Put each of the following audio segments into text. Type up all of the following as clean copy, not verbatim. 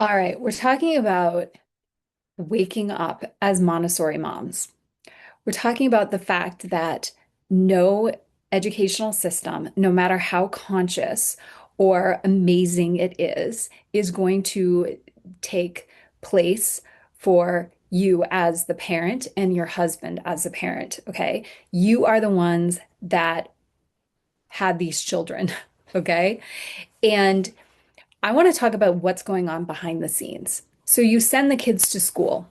All right, we're talking about waking up as Montessori moms. We're talking about the fact that no educational system, no matter how conscious or amazing it is going to take place for you as the parent and your husband as the parent, okay? You are the ones that had these children, okay? And I want to talk about what's going on behind the scenes. So you send the kids to school.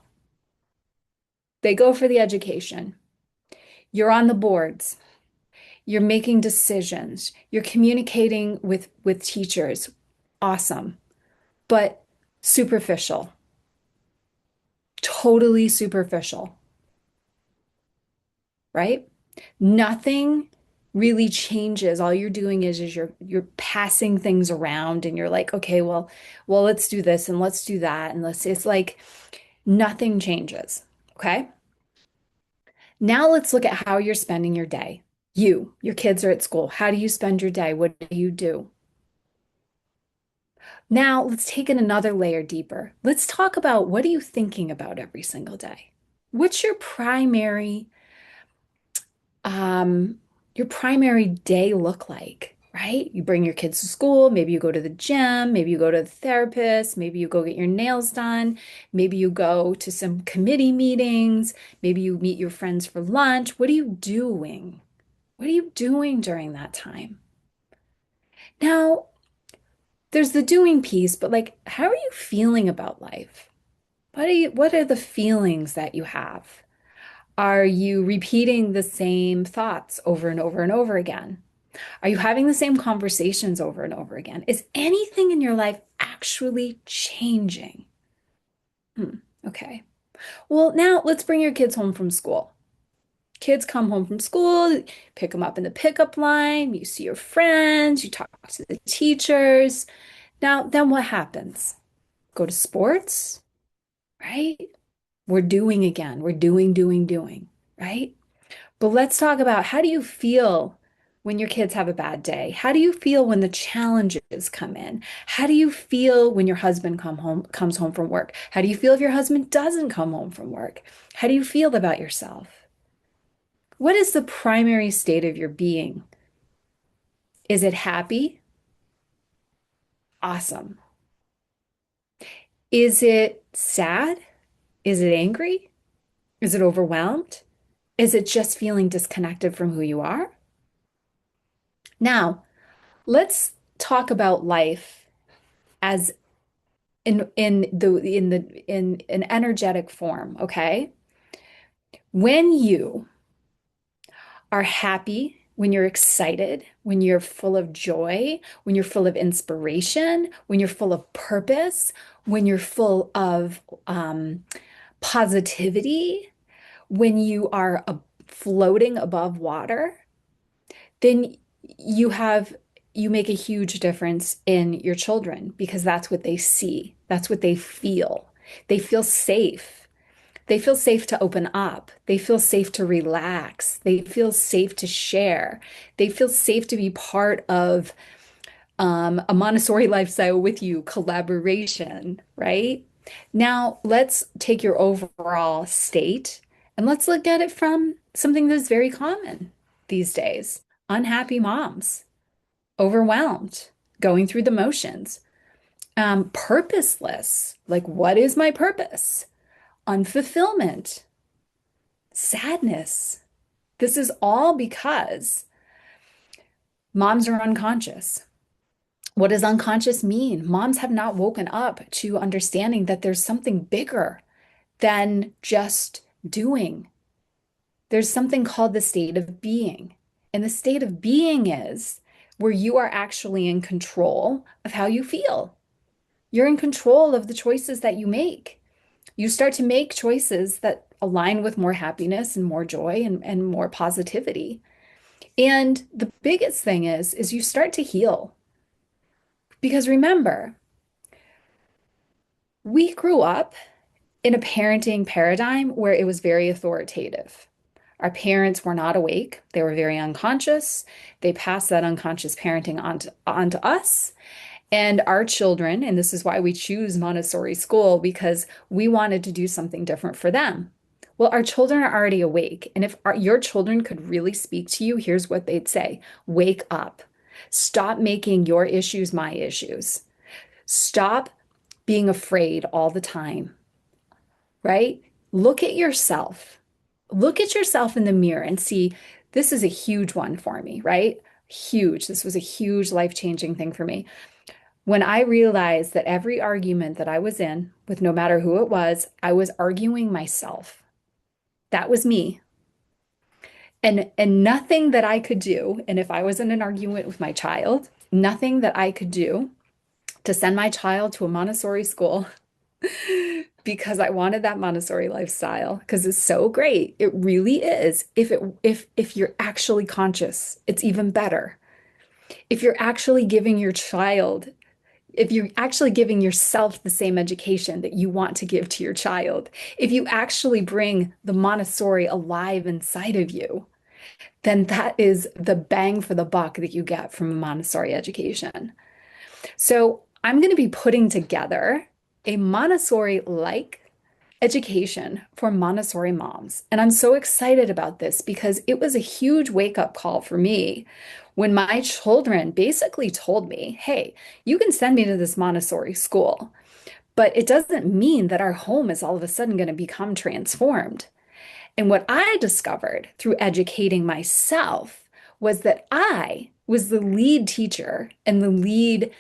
They go for the education. You're on the boards. You're making decisions. You're communicating with teachers. Awesome. But superficial. Totally superficial, right? Nothing really changes. All you're doing is you're passing things around and you're like, okay, well, let's do this and let's do that. And let's it's like nothing changes. Okay. Now let's look at how you're spending your day. Your kids are at school. How do you spend your day? What do you do? Now let's take it another layer deeper. Let's talk about what are you thinking about every single day? What's your primary day look like, right? You bring your kids to school, maybe you go to the gym, maybe you go to the therapist, maybe you go get your nails done, maybe you go to some committee meetings, maybe you meet your friends for lunch. What are you doing? What are you doing during that time? Now, there's the doing piece, but like, how are you feeling about life? What are the feelings that you have? Are you repeating the same thoughts over and over and over again? Are you having the same conversations over and over again? Is anything in your life actually changing? Hmm, okay. Well, now let's bring your kids home from school. Kids come home from school, pick them up in the pickup line, you see your friends, you talk to the teachers. Now, then what happens? Go to sports, right? We're doing again. We're doing, right? But let's talk about how do you feel when your kids have a bad day? How do you feel when the challenges come in? How do you feel when your husband comes home from work? How do you feel if your husband doesn't come home from work? How do you feel about yourself? What is the primary state of your being? Is it happy? Awesome. Is it sad? Is it angry? Is it overwhelmed? Is it just feeling disconnected from who you are? Now, let's talk about life as in an energetic form, okay? When you are happy, when you're excited, when you're full of joy, when you're full of inspiration, when you're full of purpose, when you're full of positivity, when you are floating above water, then you have you make a huge difference in your children because that's what they see. That's what they feel. They feel safe. They feel safe to open up. They feel safe to relax. They feel safe to share. They feel safe to be part of a Montessori lifestyle with you, collaboration, right? Now, let's take your overall state and let's look at it from something that's very common these days. Unhappy moms, overwhelmed, going through the motions, purposeless. Like, what is my purpose? Unfulfillment, sadness. This is all because moms are unconscious. What does unconscious mean? Moms have not woken up to understanding that there's something bigger than just doing. There's something called the state of being. And the state of being is where you are actually in control of how you feel. You're in control of the choices that you make. You start to make choices that align with more happiness and more joy and more positivity. And the biggest thing is you start to heal. Because remember, we grew up in a parenting paradigm where it was very authoritative. Our parents were not awake. They were very unconscious. They passed that unconscious parenting onto us. And our children, and this is why we choose Montessori school, because we wanted to do something different for them. Well, our children are already awake. And if your children could really speak to you, here's what they'd say: wake up. Stop making your issues my issues. Stop being afraid all the time, right? Look at yourself. Look at yourself in the mirror and see this is a huge one for me, right? Huge. This was a huge life-changing thing for me. When I realized that every argument that I was in, with no matter who it was, I was arguing myself. That was me. And nothing that I could do, and if I was in an argument with my child, nothing that I could do to send my child to a Montessori school because I wanted that Montessori lifestyle because it's so great. It really is. If you're actually conscious, it's even better. If you're actually giving your child if you're actually giving yourself the same education that you want to give to your child, if you actually bring the Montessori alive inside of you, then that is the bang for the buck that you get from a Montessori education. So I'm going to be putting together a Montessori-like education for Montessori moms. And I'm so excited about this because it was a huge wake-up call for me when my children basically told me, hey, you can send me to this Montessori school, but it doesn't mean that our home is all of a sudden going to become transformed. And what I discovered through educating myself was that I was the lead teacher and the lead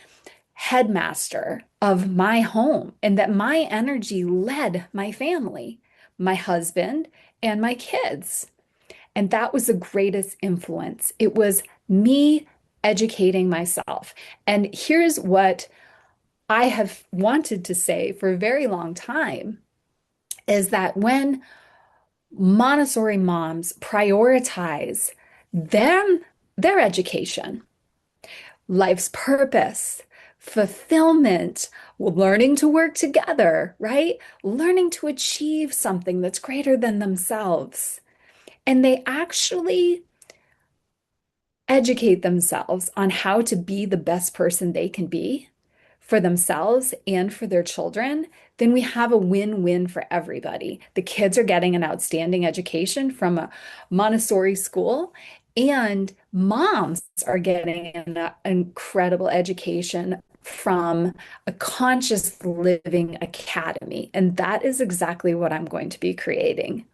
headmaster of my home, and that my energy led my family, my husband, and my kids. And that was the greatest influence. It was me educating myself. And here's what I have wanted to say for a very long time is that when Montessori moms prioritize them, their education, life's purpose, fulfillment, learning to work together, right? Learning to achieve something that's greater than themselves. And they actually educate themselves on how to be the best person they can be for themselves and for their children, then we have a win-win for everybody. The kids are getting an outstanding education from a Montessori school, and moms are getting an incredible education from a conscious living academy. And that is exactly what I'm going to be creating.